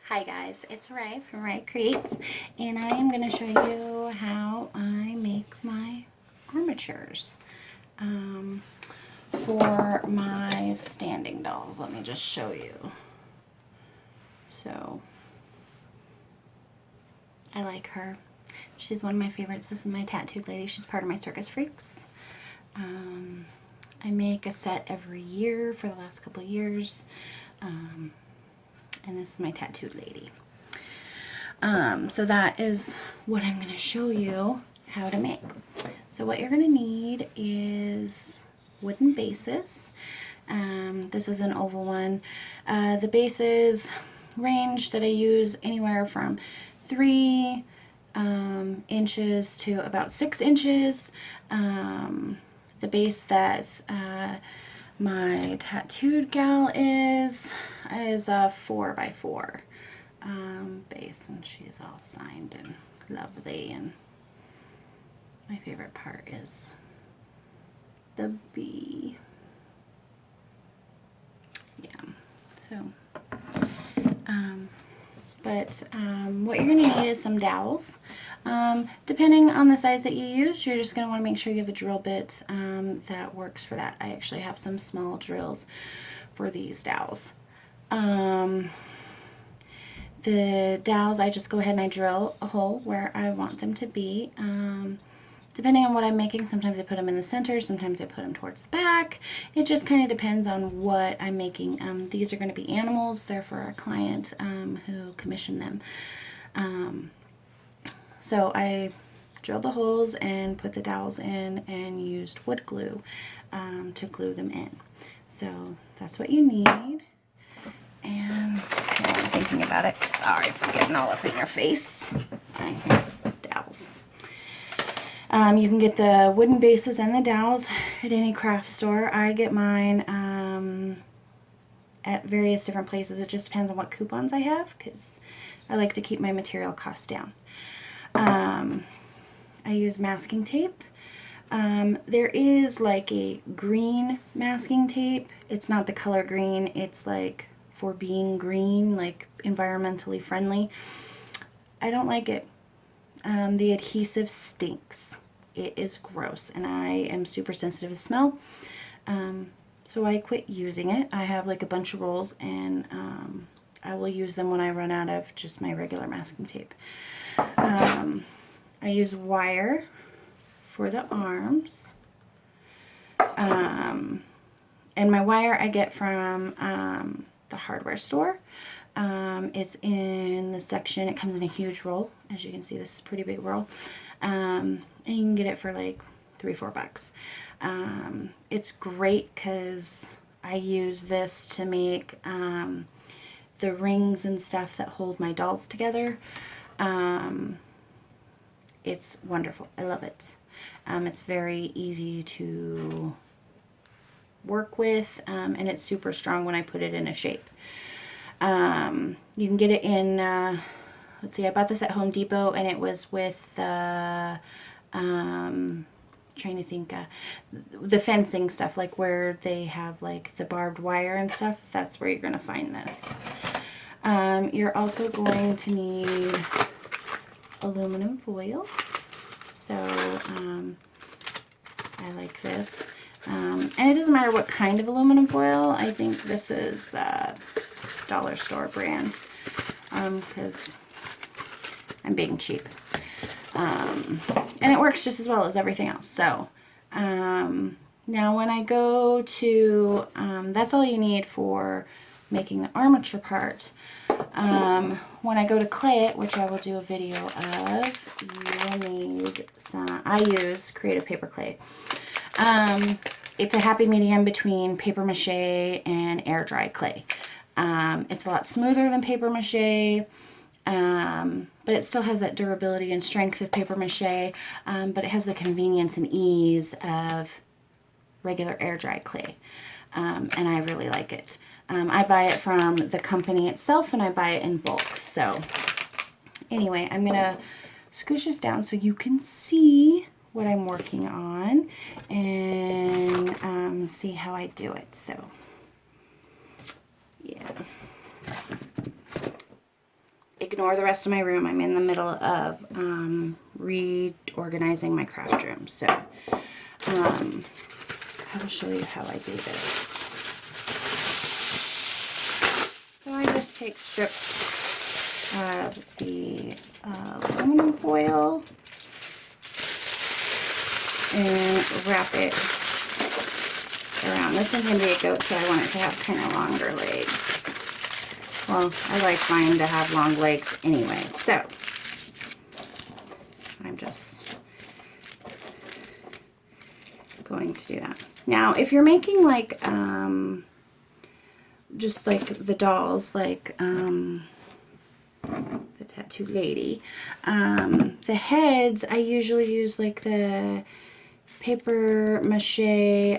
Hi guys, it's Arya from Arya Creates, and I am going to show you how I make my armatures for my standing dolls. Let me just show you. So, I like her. She's one of my favorites. This is my tattooed lady. She's part of my Circus Freaks. I make a set every year for the last couple of years. And this is my tattooed lady. So that is what I'm going to show you how to make. So what you're going to need is wooden bases. This is an oval one. The bases range that I use anywhere from 3 inches to about 6 inches. The base that my tattooed gal is a 4x4 base, and she's all signed and lovely, and my favorite part is the bee. Yeah, so what you're going to need is some dowels. Depending on the size that you use, you're just going to want to make sure you have a drill bit that works for that. I actually have some small drills for these dowels. The dowels, I just go ahead and I drill a hole where I want them to be. Depending on what I'm making, sometimes I put them in the center, sometimes I put them towards the back. It just kind of depends on what I'm making. These are going to be animals. They're for our client who commissioned them. So I drilled the holes and put the dowels in and used wood glue to glue them in. So that's what you need. And while I'm thinking about it, sorry for getting all up in your face. Dowels. You can get the wooden bases and the dowels at any craft store. I get mine at various different places. It just depends on what coupons I have, because I like to keep my material costs down. I use masking tape. There is like a green masking tape. It's not the color green. It's like for being green, like environmentally friendly. I don't like it. The adhesive stinks. It is gross, and I am super sensitive to smell. So I quit using it. I have like a bunch of rolls, and I will use them when I run out of just my regular masking tape. I use wire for the arms. And my wire I get from the hardware store. It's in the section, it comes in a huge roll. As you can see, this is a pretty big roll. And you can get it for like $3-4. It's great because I use this to make the rings and stuff that hold my dolls together. It's wonderful. I love it. It's very easy to work with, and it's super strong when I put it in a shape. You can get it in, let's see, I bought this at Home Depot, and it was with the, trying to think, the fencing stuff, like where they have like the barbed wire and stuff. That's where you're going to find this. You're also going to need aluminum foil. So, I like this. And it doesn't matter what kind of aluminum foil. I think this is dollar store brand, because I'm being cheap. And it works just as well as everything else. So now when I go to, that's all you need for making the armature part. When I go to clay it, which I will do a video of, you will need some, I use creative paper clay. It's a happy medium between paper mache and air dry clay. It's a lot smoother than paper mache, but it still has that durability and strength of paper mache, but it has the convenience and ease of regular air dry clay, and I really like it. I buy it from the company itself, and I buy it in bulk. So anyway, I'm gonna scoosh this down so you can see what I'm working on and see how I do it. So yeah. ignore the rest of my room. I'm in the middle of reorganizing my craft room. So I will show you how I do this. So I just take strips of the aluminum foil and wrap it around. This one can be a goat, so I want it to have kind of longer legs. Well, I like mine to have long legs anyway, so I'm just going to do that. Now, if you're making like, just like the dolls, like the tattoo lady, the heads, I usually use like the paper mache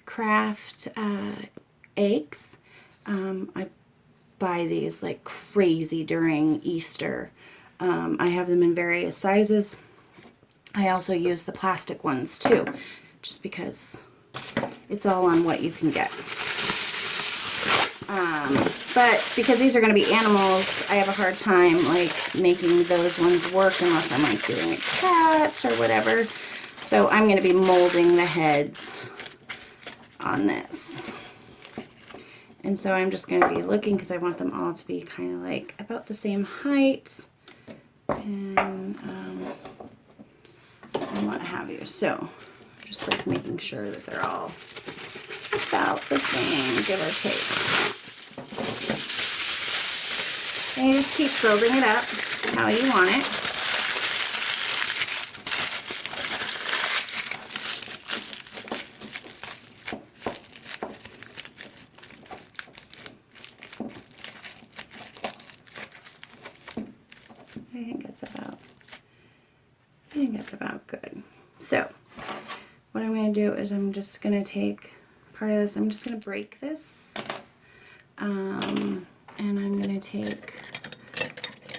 craft eggs. I buy these like crazy during Easter. I have them in various sizes. I also use the plastic ones too, just because it's all on what you can get. But because these are going to be animals, I have a hard time like making those ones work unless I'm like doing a cat or whatever. So I'm going to be molding the heads on this. And so I'm just going to be looking because I want them all to be kind of like about the same height and what have you. So just like making sure that they're all about the same, give or take. And you just keep building it up how you want it. I think that's about good. So what I'm going to do is I'm just going to take part of this, I'm just going to break this, and I'm going to take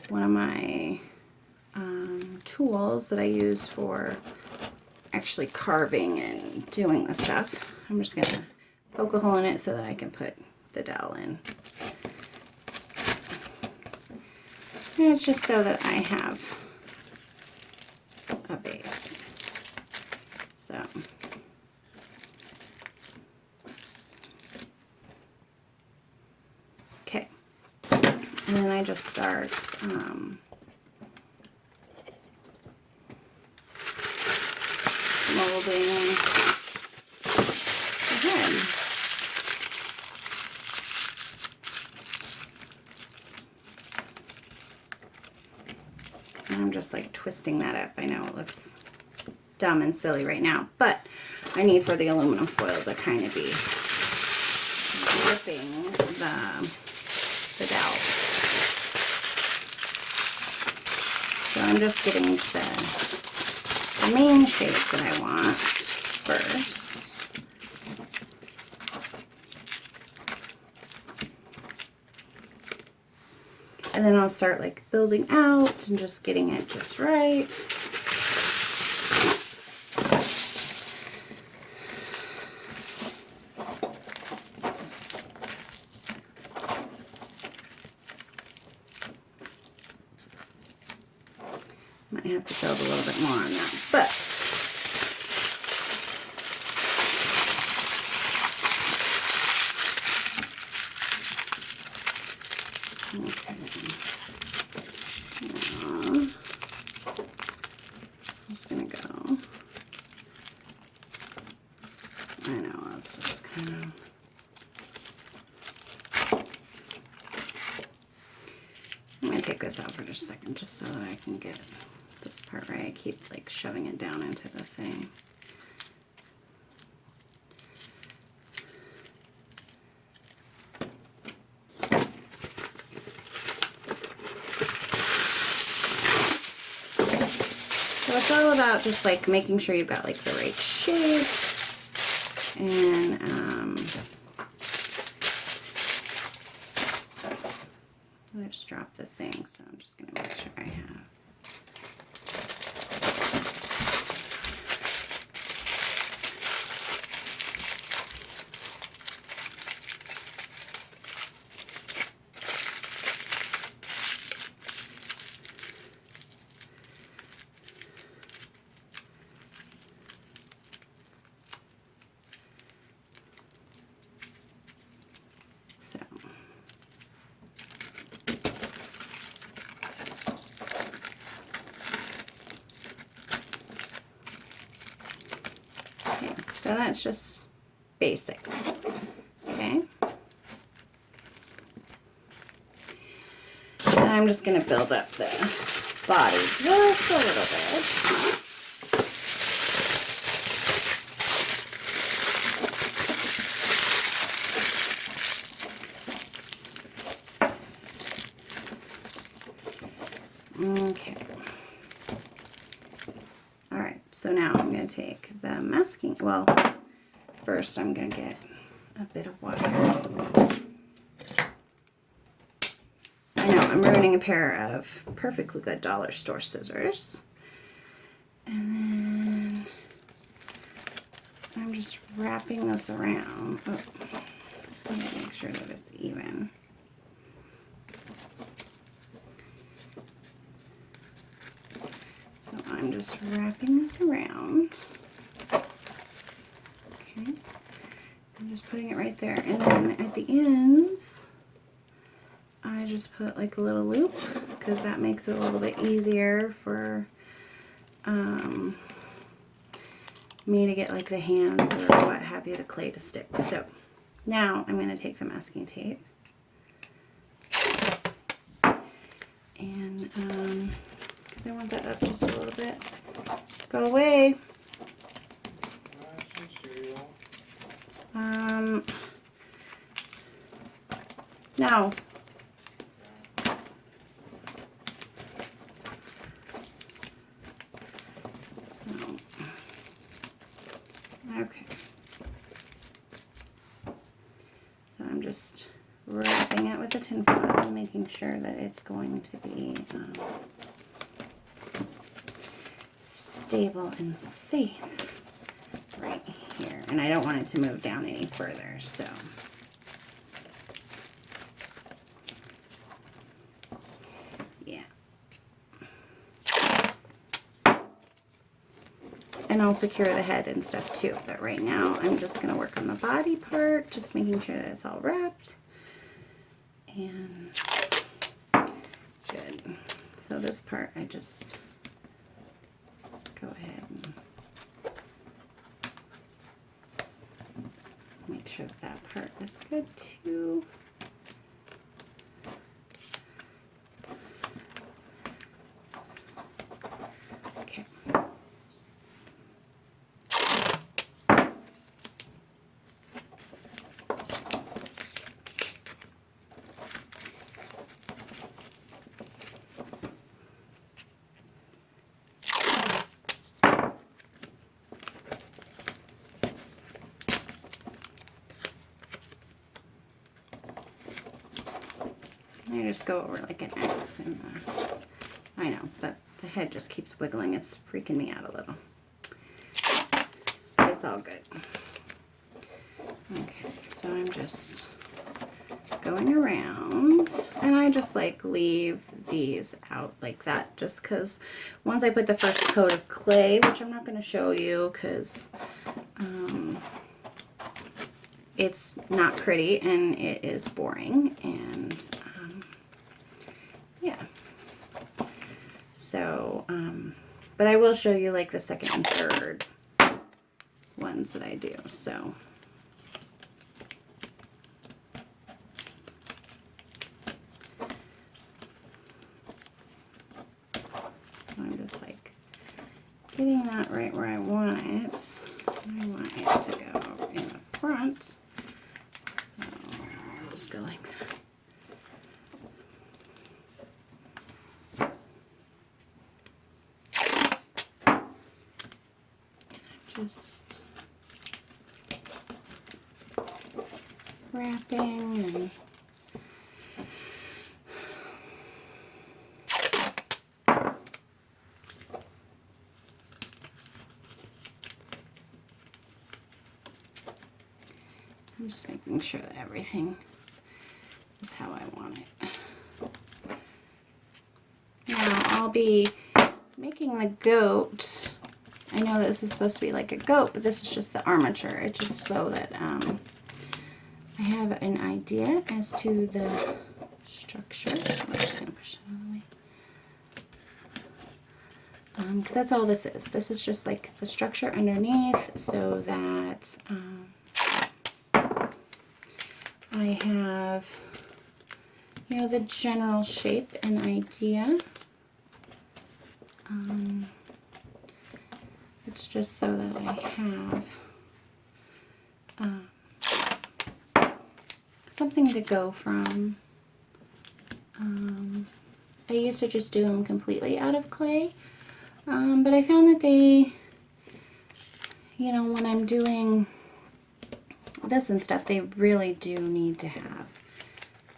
one of my tools that I use for actually carving and doing the stuff. I'm just going to poke a hole in it so that I can put the dowel in. And it's just so that I have a base. So okay, and then I just start molding the head. And I'm just like twisting that up. I know it looks dumb and silly right now, but I need for the aluminum foil to kind of be gripping the dowel. So I'm just getting the main shape that I want first. And then I'll start like building out and just getting it just right. Might have to build a little bit more on that, but okay. Now, I'm just gonna go. I know, it's just kind of. I'm gonna take this out for just a second, just so that I can get this part right. I keep like shoving it down into the thing. So it's all about just like making sure you've got like the right shape, and I just dropped the thing, so I'm just gonna make sure I have. So that's just basic. Okay. And I'm just going to build up the body just a little bit. Okay. All right, so now I'm going to take the masking, well, first I'm going to get a bit of wire. I know, I'm ruining a pair of perfectly good dollar store scissors. And then I'm just wrapping this around. Oh, let me make sure that it's even. So I'm just wrapping this around. Okay. I'm just putting it right there. And then at the ends, I just put like a little loop because that makes it a little bit easier for me to get like the hands or what have you, the clay to stick. So now I'm going to take the masking tape and I want that up just a little bit. Go away. No. Okay. So I'm just wrapping it with a tin foil and making sure that it's going to be stable and safe right here. And I don't want it to move down any further, so. Yeah. And I'll secure the head and stuff too. But right now I'm just going to work on the body part, just making sure that it's all wrapped. And good. So this part I just go ahead and make sure that that part is good too. Okay. I just go over like an X and I know that the head just keeps wiggling. It's freaking me out a little. But it's all good. Okay, so I'm just going around and I just like leave these out like that just because once I put the first coat of clay, which I'm not going to show you because it's not pretty and it is boring, and yeah, so but I will show you like the second and third ones that I do. So I'm just like getting that right where I want it. I want it to go in the front. So I'll just go like that. Just wrapping and I'm just making sure that everything is how I want it. Now I'll be making the goat. I know this is supposed to be like a goat, but this is just the armature. It's just so that I have an idea as to the structure. So I'm just going to push it out of because that's all this is. This is just like the structure underneath so that I have, you know, the general shape and idea. It's just so that I have something to go from. I used to just do them completely out of clay, but I found that they, you know, when I'm doing this and stuff, they really do need to have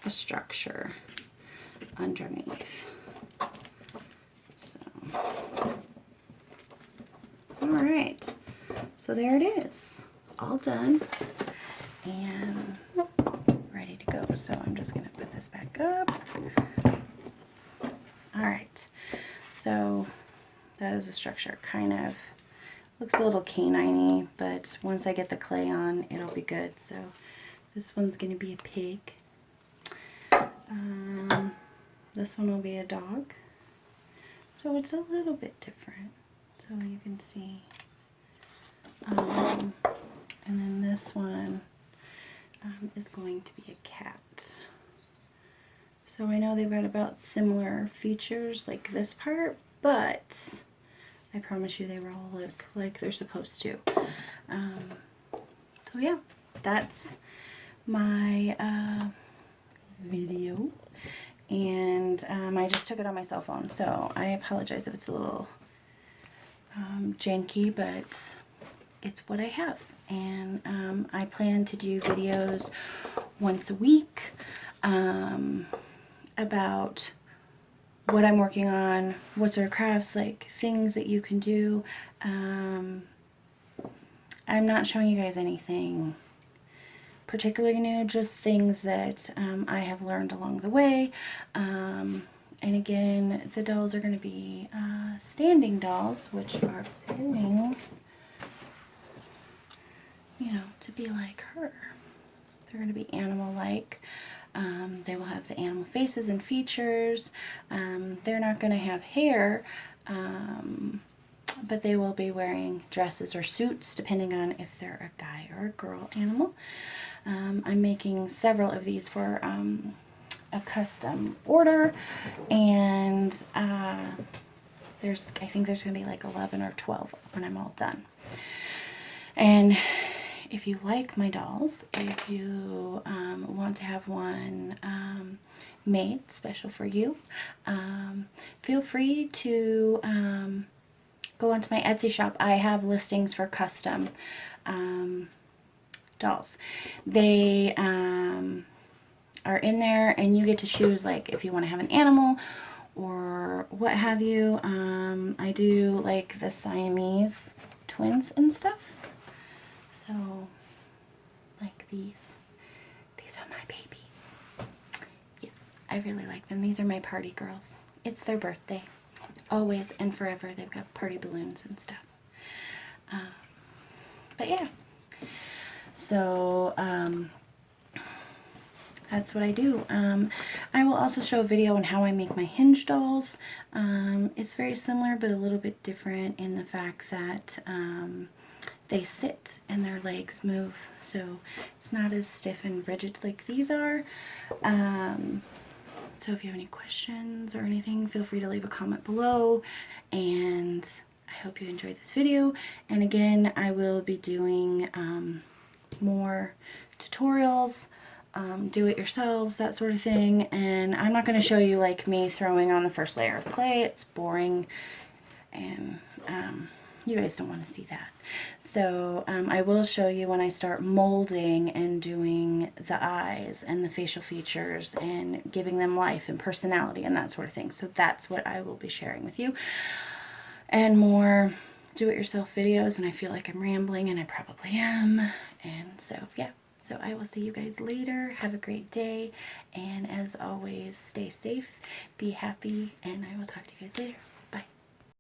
a structure underneath. So, all right, so there it is, all done and ready to go. So I'm just gonna put this back up. All right, so that is the structure. Kind of looks a little canine-y, but once I get the clay on, it'll be good. So this one's gonna be a pig. This one will be a dog. So it's a little bit different. So you can see. And then this one is going to be a cat. So I know they've got about similar features like this part, but I promise you they will all look like they're supposed to. So yeah, that's my video. And I just took it on my cell phone, so I apologize if it's a little janky, but it's what I have. And I plan to do videos once a week about what I'm working on, what sort of crafts, like things that you can do. I'm not showing you guys anything particularly new, just things that I have learned along the way. And again, the dolls are going to be standing dolls, which are going, you know, to be like her. They're going to be animal-like. They will have the animal faces and features. They're not going to have hair, but they will be wearing dresses or suits, depending on if they're a guy or a girl animal. I'm making several of these for a custom order, and I think there's going to be like 11 or 12 when I'm all done. And if you like my dolls, if you want to have one made special for you, feel free to go onto my Etsy shop. I have listings for custom dolls. They are in there, and you get to choose, like, if you want to have an animal or what have you. I do like the Siamese twins and stuff. So, like these are my babies. Yeah, I really like them. These are my party girls. It's their birthday. Always and forever. They've got party balloons and stuff. But yeah. So, that's what I do. I will also show a video on how I make my hinge dolls. It's very similar, but a little bit different in the fact that they sit and their legs move, so it's not as stiff and rigid like these are. So if you have any questions or anything, feel free to leave a comment below, and I hope you enjoyed this video. And again, I will be doing more tutorials, do it yourselves, that sort of thing. And I'm not going to show you like me throwing on the first layer of clay. It's boring, and you guys don't want to see that. So I will show you when I start molding and doing the eyes and the facial features and giving them life and personality and that sort of thing. So that's what I will be sharing with you, and more do-it-yourself videos. And I feel like I'm rambling, and I probably am. And so yeah, so I will see you guys later. Have a great day, and as always, stay safe, be happy, and I will talk to you guys later.